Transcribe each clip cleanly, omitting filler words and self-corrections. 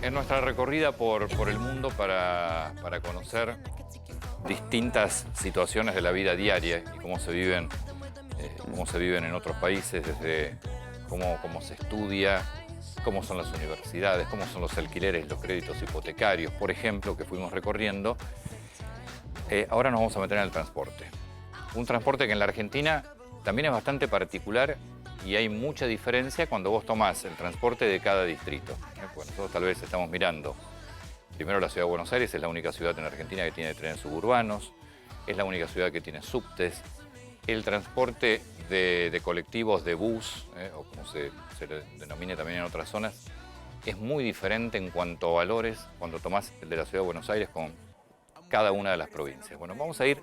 en nuestra recorrida por el mundo para conocer distintas situaciones de la vida diaria y cómo se viven en otros países, desde cómo se estudia, cómo son las universidades, cómo son los alquileres, los créditos hipotecarios, por ejemplo, que fuimos recorriendo. Ahora nos vamos a meter en el transporte. Un transporte que en la Argentina también es bastante particular y hay mucha diferencia cuando vos tomás el transporte de cada distrito. Bueno, nosotros tal vez estamos mirando. Primero, la ciudad de Buenos Aires es la única ciudad en Argentina que tiene trenes suburbanos, es la única ciudad que tiene subtes. El transporte de colectivos de bus, o como se le denomine también en otras zonas, es muy diferente en cuanto a valores cuando tomás el de la ciudad de Buenos Aires con cada una de las provincias. Bueno, vamos a ir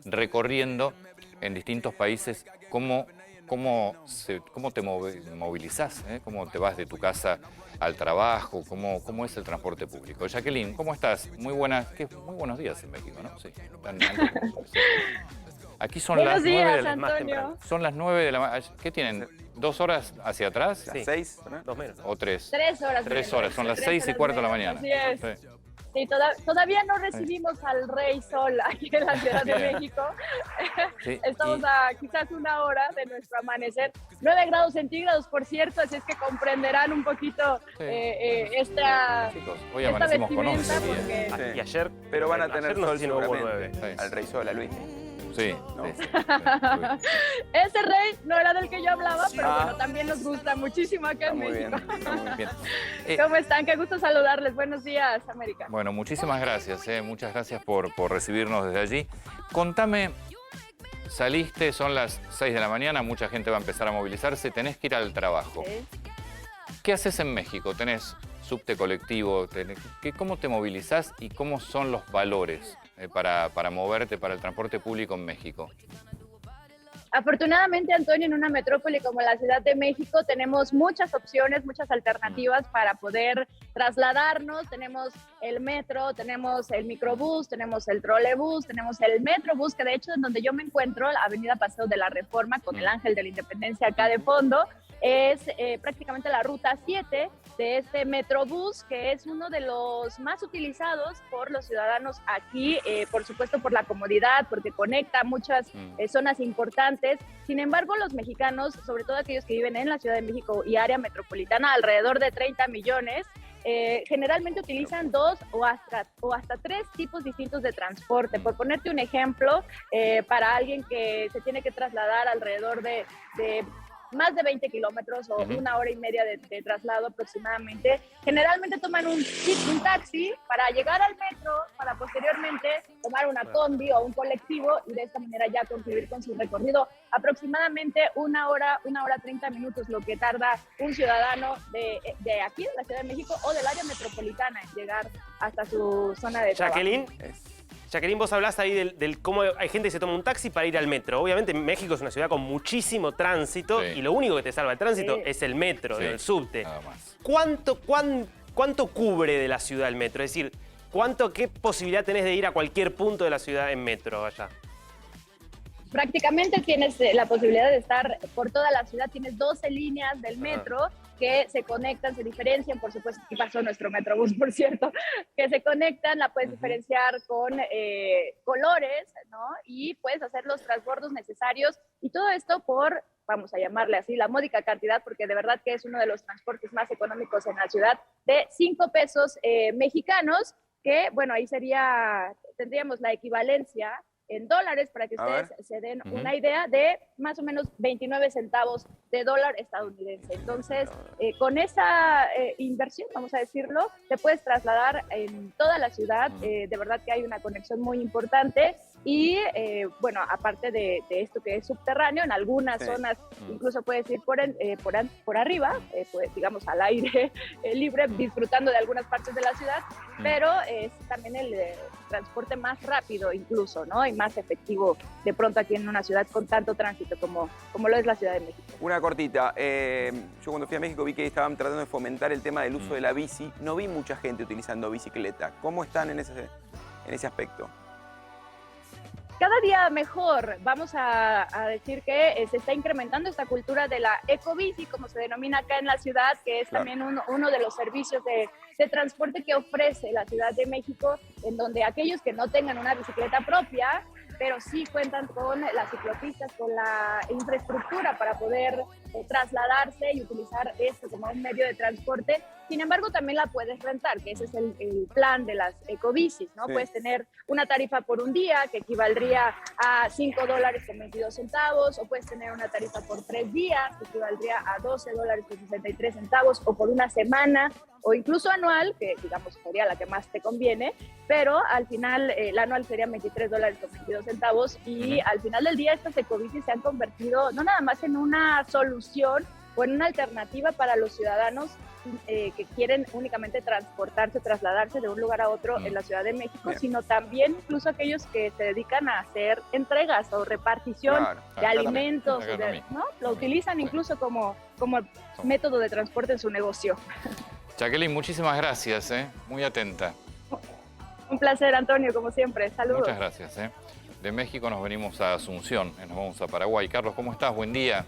recorriendo en distintos países cómo te movilizás, cómo te vas de tu casa al trabajo, cómo es el transporte público. Jacqueline, ¿cómo estás? Muy buenos días en México, ¿no? Sí. Aquí son Buenos las días, 9 de la Antonio. Son las 9 de la mañana. ¿Qué tienen? ¿2 horas hacia atrás? Sí. 6, ¿no? 2 menos. ¿O 3? 3 horas. 3 horas, son las 6 y cuarto de la mañana. Así es. Sí. Sí, todavía no recibimos al Rey Sol aquí en la Ciudad de Bien. México. Sí, Estamos a quizás una hora de nuestro amanecer. 9 grados centígrados, por cierto, así es que comprenderán un poquito Sí. esta Chicos, hoy esta amanecimos con vestimenta 11 días. porque... Y ayer. Pero van a ayer tener no sol sé si no hubo seguramente. 9. Sí. Al Rey Sol, a Luis. Sí, No. sí, sí. Ese rey no era del que yo hablaba, pero Ah. bueno, también nos gusta muchísimo acá Está en muy bien. México. Está muy bien. Bien. ¿Cómo están? Qué gusto saludarles. Buenos días, América. Bueno, muchísimas gracias, muchas gracias por recibirnos desde allí. Contame, saliste, son las 6 de la mañana, mucha gente va a empezar a movilizarse, tenés que ir al trabajo. Sí. ¿Qué haces en México? ¿Tenés subte colectivo? ¿Cómo te movilizás y cómo son los valores para moverte, para el transporte público en México? Afortunadamente, Antonio, en una metrópoli como la Ciudad de México tenemos muchas opciones, muchas alternativas para poder trasladarnos. Tenemos el metro, tenemos el microbús, tenemos el trolebús, tenemos el metrobús, que de hecho en donde yo me encuentro, la Avenida Paseo de la Reforma, con el Ángel de la Independencia acá de fondo, es prácticamente la ruta 7 de este metrobús, que es uno de los más utilizados por los ciudadanos aquí, por supuesto por la comodidad, porque conecta muchas zonas importantes. Sin embargo, los mexicanos, sobre todo aquellos que viven en la Ciudad de México y área metropolitana, alrededor de 30 millones, generalmente utilizan 2 o hasta 3 tipos distintos de transporte. Por ponerte un ejemplo, para alguien que se tiene que trasladar alrededor de más de 20 kilómetros o una hora y media de traslado aproximadamente, generalmente toman un taxi para llegar al metro, para posteriormente tomar una combi o un colectivo y de esta manera ya concluir con su recorrido. Aproximadamente una hora 30 minutos lo que tarda un ciudadano de aquí, de la Ciudad de México o del área metropolitana en llegar hasta su zona de trabajo. Jacqueline, vos hablás ahí del cómo hay gente que se toma un taxi para ir al metro. Obviamente México es una ciudad con muchísimo tránsito y lo único que te salva el tránsito es el metro, el subte. Nada más. ¿Cuánto cubre de la ciudad el metro? Es decir, ¿qué posibilidad tenés de ir a cualquier punto de la ciudad en metro allá? Prácticamente tienes la posibilidad de estar por toda la ciudad. Tienes 12 líneas del metro que se conectan, se diferencian, por supuesto, aquí pasó nuestro metrobús, por cierto, que se conectan, la puedes diferenciar con colores, ¿no? Y puedes hacer los transbordos necesarios y todo esto por, vamos a llamarle así, la módica cantidad, porque de verdad que es uno de los transportes más económicos en la ciudad, de 5 pesos mexicanos, que, bueno, ahí tendríamos la equivalencia en dólares para que ustedes se den una idea de más o menos 29 centavos de dólar estadounidense. Entonces, con esa inversión, vamos a decirlo, te puedes trasladar en toda la ciudad. De verdad que hay una conexión muy importante y, bueno, aparte de esto que es subterráneo, en algunas zonas incluso puedes ir por arriba, pues, digamos al aire libre, disfrutando de algunas partes de la ciudad, pero es también el transporte más rápido incluso, ¿no? Y más efectivo de pronto aquí en una ciudad con tanto tránsito como lo es la Ciudad de México. Una cortita. Yo cuando fui a México vi que estaban tratando de fomentar el tema del uso de la bici. No vi mucha gente utilizando bicicleta. ¿Cómo están en ese aspecto? Cada día mejor. Vamos a decir que se está incrementando esta cultura de la ecobici, como se denomina acá en la ciudad, que es también uno de los servicios de transporte que ofrece la Ciudad de México, en donde aquellos que no tengan una bicicleta propia, pero sí cuentan con las ciclopistas, con la infraestructura para poder trasladarse y utilizar esto como un medio de transporte. Sin embargo, también la puedes rentar, que ese es el plan de las ecobicis, ¿no? Sí. Puedes tener una tarifa por un día, que equivaldría a $5.22, o puedes tener una tarifa por 3 días, que equivaldría a $12.63, o por una semana, o incluso anual, que digamos sería la que más te conviene, pero al final la anual sería $23.22, y al final del día estas ecobicis se han convertido no nada más en una solución o en una alternativa para los ciudadanos que quieren únicamente transportarse, trasladarse de un lugar a otro en la Ciudad de México, sino también incluso aquellos que se dedican a hacer entregas o repartición de alimentos, ¿no? Lo utilizan incluso como método de transporte en su negocio. Jacqueline, muchísimas gracias, muy atenta. Un placer, Antonio, como siempre. Saludos. Muchas gracias. De México nos venimos a Asunción, nos vamos a Paraguay. Carlos, ¿cómo estás? Buen día.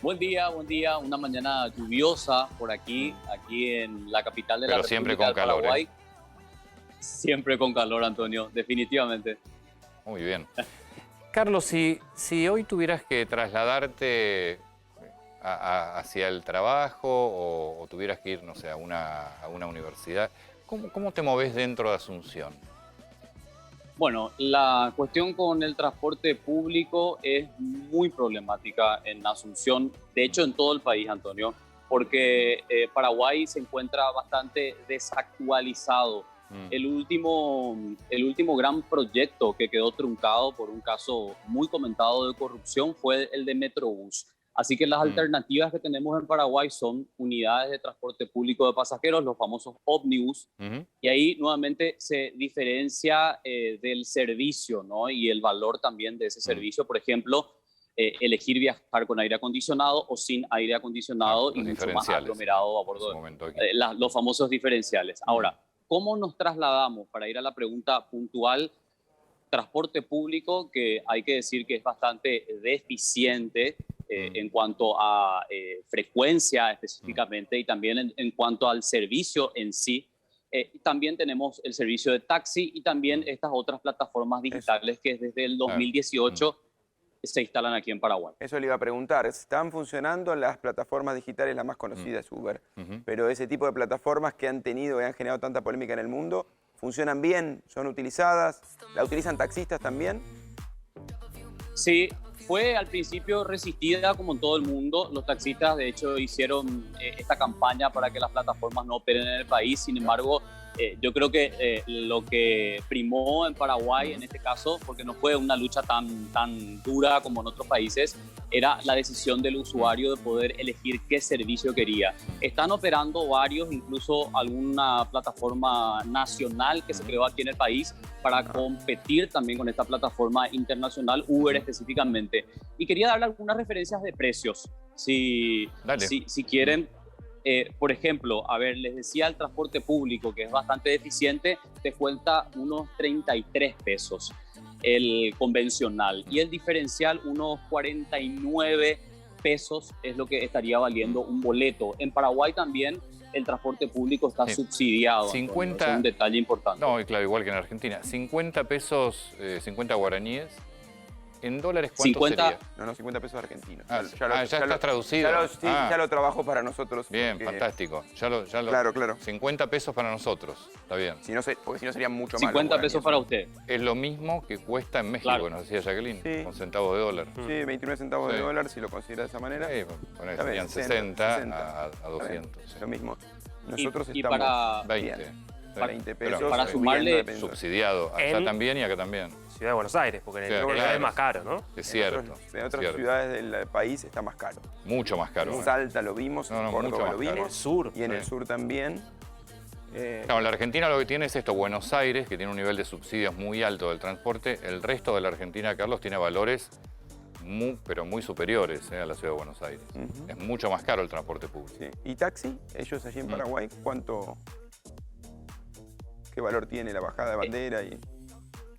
Buen día, una mañana lluviosa por aquí en la capital de la República siempre con calor, Paraguay. Siempre con calor, Antonio, definitivamente. Muy bien. Carlos, si hoy tuvieras que trasladarte hacia el trabajo o tuvieras que ir, no sé, a una universidad, ¿cómo te movés dentro de Asunción? Bueno, la cuestión con el transporte público es muy problemática en Asunción, de hecho en todo el país, Antonio, porque Paraguay se encuentra bastante desactualizado. El último gran proyecto que quedó truncado por un caso muy comentado de corrupción fue el de Metrobús. Así que las alternativas que tenemos en Paraguay son unidades de transporte público de pasajeros, los famosos ómnibus, y ahí nuevamente se diferencia del servicio, ¿no? Y el valor también de ese servicio. Por ejemplo, elegir viajar con aire acondicionado o sin aire acondicionado y mucho más aglomerado a bordo de los famosos diferenciales. Ahora, ¿cómo nos trasladamos? Para ir a la pregunta puntual, transporte público que hay que decir que es bastante deficiente en cuanto a frecuencia específicamente y también en cuanto al servicio en sí. También tenemos el servicio de taxi y también estas otras plataformas digitales que desde el 2018 se instalan aquí en Paraguay. Eso le iba a preguntar. Están funcionando las plataformas digitales, la más conocida es Uber, pero ese tipo de plataformas que han tenido y han generado tanta polémica en el mundo, ¿funcionan bien? ¿Son utilizadas? ¿La utilizan taxistas también? Sí, fue al principio resistida como en todo el mundo. Los taxistas, de hecho, hicieron esta campaña para que las plataformas no operen en el país. Sin embargo, yo creo que lo que primó en Paraguay, en este caso, porque no fue una lucha tan dura como en otros países, era la decisión del usuario de poder elegir qué servicio quería. Están operando varios, incluso alguna plataforma nacional que se creó aquí en el país para competir también con esta plataforma internacional, Uber específicamente. Y quería darle algunas referencias de precios, si quieren. Por ejemplo, a ver, les decía el transporte público, que es bastante deficiente, te cuesta unos 33 pesos el convencional y el diferencial unos 49 pesos es lo que estaría valiendo un boleto. En Paraguay también el transporte público está subsidiado. 50, es un detalle importante. No, claro, igual que en Argentina. 50 pesos, 50 guaraníes. ¿En dólares cuánto 50, sería? No, 50 pesos argentinos. Ya está traducido. Ya lo trabajo para nosotros. Bien, porque... fantástico. Claro. 50 pesos para nosotros, está bien. Porque si no sería mucho más. 50 pesos para usted. Es lo mismo que cuesta en México, nos decía Jacqueline, con centavos de dólar. Sí, 29 centavos de dólar, si lo considera de esa manera. Sí, serían 60 a 200. Lo mismo. Nosotros y estamos para 20 pesos. Para sumarle subsidiado, allá también y acá también. Ciudad de Buenos Aires, porque en el es más caro, ¿no? Es cierto. En otras ciudades del país está más caro. Mucho más caro. En Salta lo vimos, en Córdoba lo vimos. En el sur. Y en el sur también. La Argentina lo que tiene es esto, Buenos Aires, que tiene un nivel de subsidios muy alto del transporte. El resto de la Argentina, Carlos, tiene valores pero muy superiores a la ciudad de Buenos Aires. Es mucho más caro el transporte público. Sí. ¿Y taxi? Ellos allí en Paraguay, ¿qué valor tiene la bajada de bandera?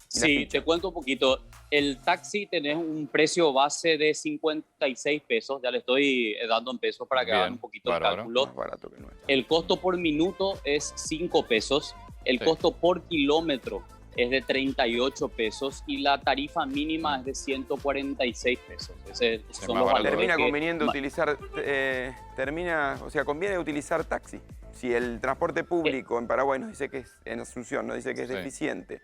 Sí, te cuento un poquito. el taxi tenés un precio base de 56 pesos, ya le estoy dando en pesos para que Bien, hagan un poquito el bárbaro. cálculo. Más barato que nuestro. El costo por minuto es 5 pesos, el Sí. costo por kilómetro es de 38 pesos y la tarifa mínima es de 146 pesos. Esos Es son más los barato. valores Termina que- conveniente utilizar, conviene utilizar taxi. Si el transporte público en Paraguay nos dice que es, en Asunción nos dice que es Sí. deficiente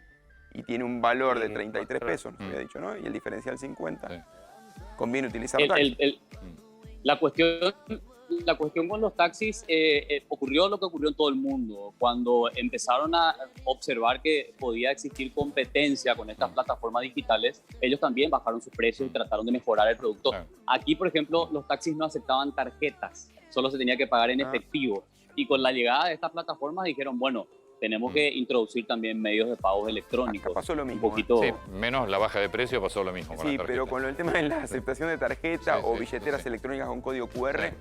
y tiene un valor de Sí, 33 claro. pesos, nos había dicho, ¿no? Y el diferencial 50, Sí. conviene utilizar el- taxi. el- la cuestión con los taxis ocurrió lo que ocurrió en todo el mundo. Cuando empezaron a observar que podía existir competencia con estas plataformas digitales, ellos también bajaron sus precios y trataron de mejorar el producto. Claro. Aquí, por ejemplo, los taxis no aceptaban tarjetas, solo se tenía que pagar en Ah. efectivo. Y con la llegada de estas plataformas dijeron, bueno, tenemos que introducir también medios de pagos electrónicos. Acá pasó lo Un mismo, poquito... Sí, menos la baja de precio pasó lo mismo con Sí, las tarjetas. pero con el tema de la aceptación de tarjeta Sí, o sí, billeteras sí. electrónicas con código QR, Sí.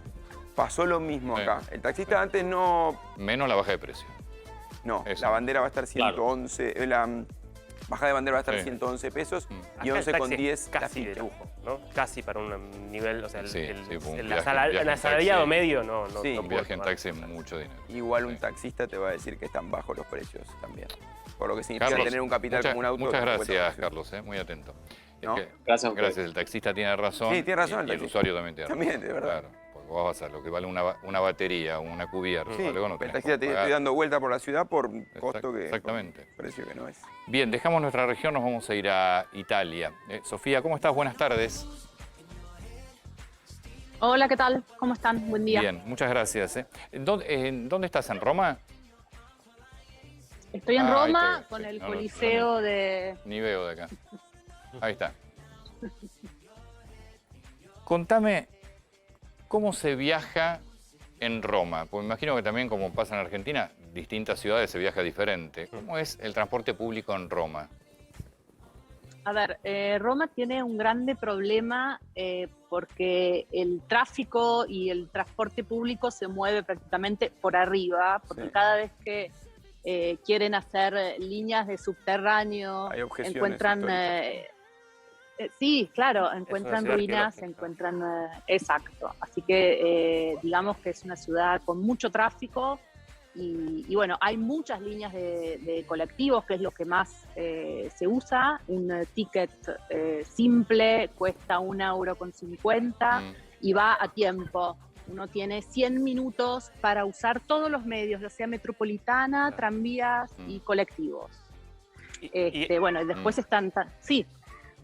pasó lo mismo Sí. acá. El taxista antes no, Menos la baja de precio. la Eso. bandera va a estar Claro. 111, la bajada de bandera va a estar Sí. 111 pesos Acá y el 11,10 taxi es la casi de ficha. lujo, ¿no? Casi para un nivel, o sea, el, Sí, el- sí, fue un el viaje- asala- viaje el en asalariado taxi. medio no, Sí. no Un puede viaje en tomar. taxi es mucho dinero. Igual un Sí. taxista te va a decir que están bajos los precios también. Por lo que significa Carlos, tener un capital como un auto. muchas que cuesta gracias, mucho. Carlos, muy atento. Es ¿No? que- Gracias a ustedes. gracias, el taxista tiene razón. Sí, tiene razón Y el el taxista. usuario también tiene razón. También, de verdad. Claro, porque vos vas a lo que vale una batería, una cubierta, Sí, algo no el tenés taxista por te pagar. estoy dando vuelta por la ciudad por un costo que... Exactamente. por precio que no es. Bien, dejamos nuestra región, nos vamos a ir a Italia. Sofía, ¿cómo estás? Buenas tardes. Hola, ¿qué tal? ¿Cómo están? Buen día. Bien, muchas gracias. ¿Dónde estás? ¿En Roma? Estoy en Ah, ahí Roma te veo, con sí. el No, no, Coliseo de... Ni veo de acá. Ahí está. Contame, ¿cómo se viaja en Roma? Pues me imagino que también, como pasa en Argentina, distintas ciudades se viaja diferente. ¿Cómo es el transporte público en Roma? A ver, Roma tiene un grande problema porque el tráfico y el transporte público se mueve prácticamente por arriba, porque Sí. cada vez que quieren hacer líneas de subterráneo, Hay objeciones encuentran... históricas. Sí, claro, encuentran ciudad ruinas, arqueológica. encuentran... exacto, así que digamos que es una ciudad con mucho tráfico y bueno, hay muchas líneas de colectivos, que es lo que más se usa. Un ticket simple cuesta €1,50 y va a tiempo. Uno tiene 100 minutos para usar todos los medios, ya sea metropolitana, tranvías y colectivos. Bueno, y después están... Sí,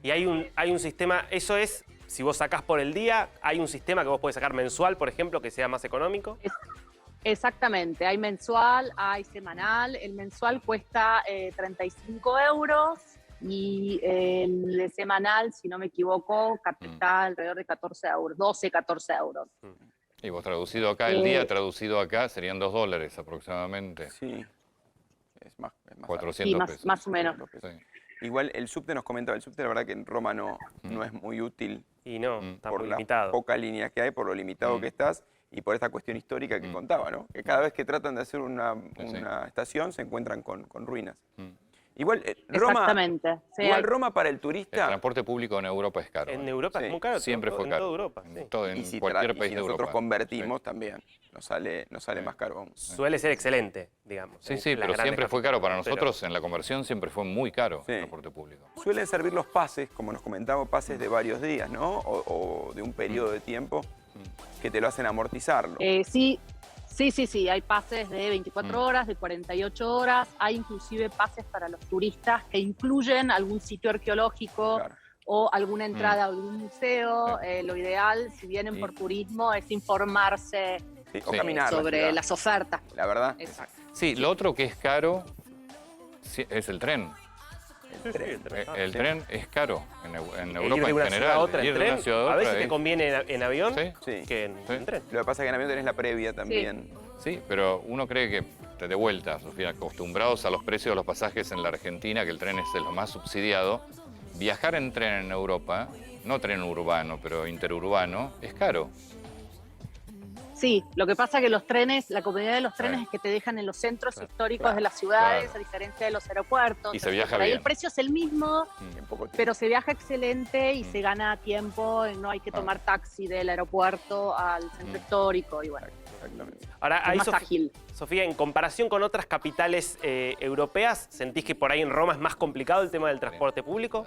Y hay un sistema, eso es, si vos sacás por el día, hay un sistema que vos podés sacar mensual, por ejemplo, que sea más económico. exactamente. Hay mensual, hay semanal. El mensual cuesta 35 euros y el semanal, si no me equivoco, está alrededor de 14 euros, 12, 14 euros. Y vos traducido acá, el día traducido acá serían $2 aproximadamente. Sí. Es más 400 Sí, pesos. más o menos. Sí. Igual el subte nos comentaba, el subte la verdad que en Roma no es muy útil Y no, está por muy las limitado. pocas líneas que hay, por lo limitado que estás y por esta cuestión histórica que contaba, ¿no? Que cada vez que tratan de hacer una estación se encuentran con ruinas. Igual Roma, Exactamente. Sí, igual hay- Roma para el El turista, transporte público en Europa es caro. En ¿eh? Europa Sí. es muy caro. Siempre fue en caro. toda Europa, En sí. todo- en y si, cualquier y país si de nosotros Europa. convertimos también, nos sale más caro aún. Suele ser excelente, digamos. Sí, en sí, las pero grandes siempre fue caro para capitales, nosotros. En la conversión siempre fue muy caro Sí. el transporte público. Suelen servir los pases, como nos comentaba, pases de varios días, ¿no? O de un periodo de tiempo que te lo hacen amortizarlo. Sí, hay pases de 24 horas, de 48 horas, hay inclusive pases para los turistas que incluyen algún sitio arqueológico Claro. o alguna entrada a algún museo. Lo ideal, si vienen Y- por turismo, es informarse Sí, o Sí. caminar la sobre ciudad, las ofertas. la verdad. Exacto. Sí, lo otro que es caro es el tren. El tren. El tren es caro en Ir Europa de en una general. ciudad a otra en Ir de una tren, ciudad a a otra veces te es- conviene en avión Sí, Sí. que en Sí. tren. Lo que pasa es que en avión tenés la previa también. sí, pero uno cree que, de vuelta, Sofía, acostumbrados a los precios de los pasajes en la Argentina, que el tren es de lo más subsidiado, viajar en tren en Europa, no tren urbano, pero interurbano, es caro. Sí, lo que pasa que los trenes, la comodidad de los trenes es que te dejan en los centros históricos de las ciudades, a diferencia de los aeropuertos. Y se viaja por ahí bien. el precio es el mismo, En poco tiempo. pero se viaja excelente y se gana tiempo, no hay que tomar taxi del aeropuerto al centro histórico y bueno, Exactamente. Ahora, es ahí, más ágil. Sofía, en comparación con otras capitales europeas, ¿sentís que por ahí en Roma es más complicado el tema del transporte público?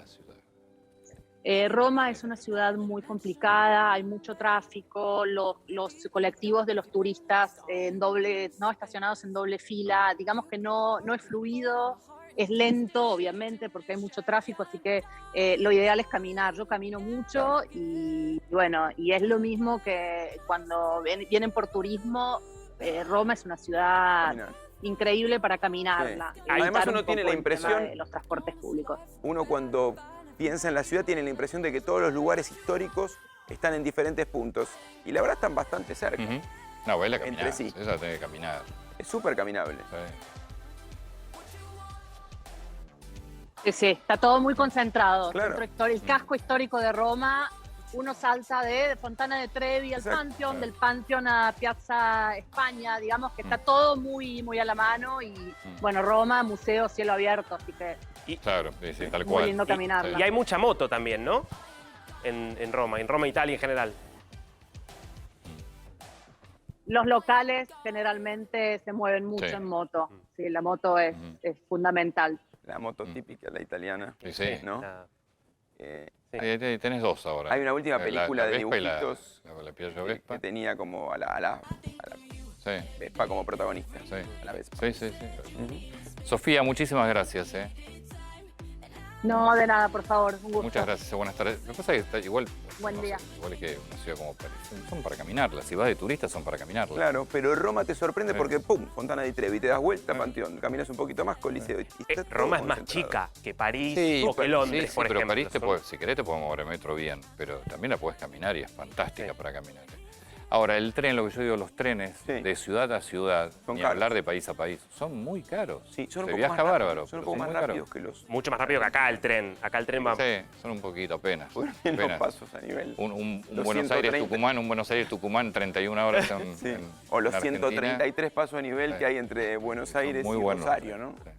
Roma es una ciudad muy complicada, hay mucho tráfico, los colectivos de los turistas estacionados en doble fila, digamos que no es fluido, es lento obviamente porque hay mucho tráfico, así que lo ideal es caminar. Yo camino mucho y bueno, y es lo mismo que cuando vienen por turismo, Roma es una ciudad Caminar. increíble para caminarla. Sí. Además Evitar uno un tiene poco la el tema impresión- de los transportes públicos. Uno cuando piensa en la ciudad tiene la impresión de que todos los lugares históricos están en diferentes puntos. Y la verdad están bastante cerca. Ujú. No, vos la caminás, Entre sí. esa tiene que caminar. Es súper caminable. Sí. Sí, está todo muy concentrado. Claro. El casco histórico de Roma, uno salta de Fontana de Trevi al Exacto. Pantheon, del Pantheon a Piazza España, digamos que está todo muy, muy a la mano y bueno, Roma, museo, cielo abierto, así que Claro, sí, tal muy cual. lindo caminarla. Y hay mucha moto también, ¿no? En Roma, Italia en general. los locales generalmente se mueven mucho Sí. en moto. Sí, la moto es fundamental. La moto típica, la italiana. Sí. ¿no? Ah, Eh, Ahí tenés dos ahora. Hay una última película de Vespa y dibujitos la Piaggio Vespa. que tenía como a la Sí, Vespa como protagonista. sí. A la Vespa. Sí. Sofía, muchísimas gracias. No, de nada, por favor, un gusto. Muchas gracias, buenas tardes. Lo que pasa es que está igual. Buen día. Igual es que una ciudad como París. Son para caminarla. Si vas de turista, son para caminarla. Claro, pero Roma te sorprende Sí. porque, ¡pum!, Fontana di Trevi, te das vuelta, Panteón, caminas un poquito más, Coliseo. y está todo Roma es más concentrado. chica que París Sí, o que Londres, sí, por pero ejemplo. París, si querés, te podés mover en metro bien, pero también la podés caminar y es fantástica para caminar. Ahora, el tren, lo que yo digo, los trenes Sí. de ciudad a ciudad, Son ni caros. hablar de país a país, son muy caros. Sí, son un Se poco viaja más rápidos, bárbaro. son un pero poco más muy caros. rápidos que los... Mucho más rápido que acá el tren. Acá el tren va... Sí, son un poquito apenas. Menos apenas. pasos a nivel... Un los Buenos 130. Aires-Tucumán, un Buenos Aires-Tucumán, 31 horas Sí. O los en Argentina. 133 pasos a nivel Sí. que hay entre Buenos Son Aires muy y buenos. Rosario, ¿no? Sí.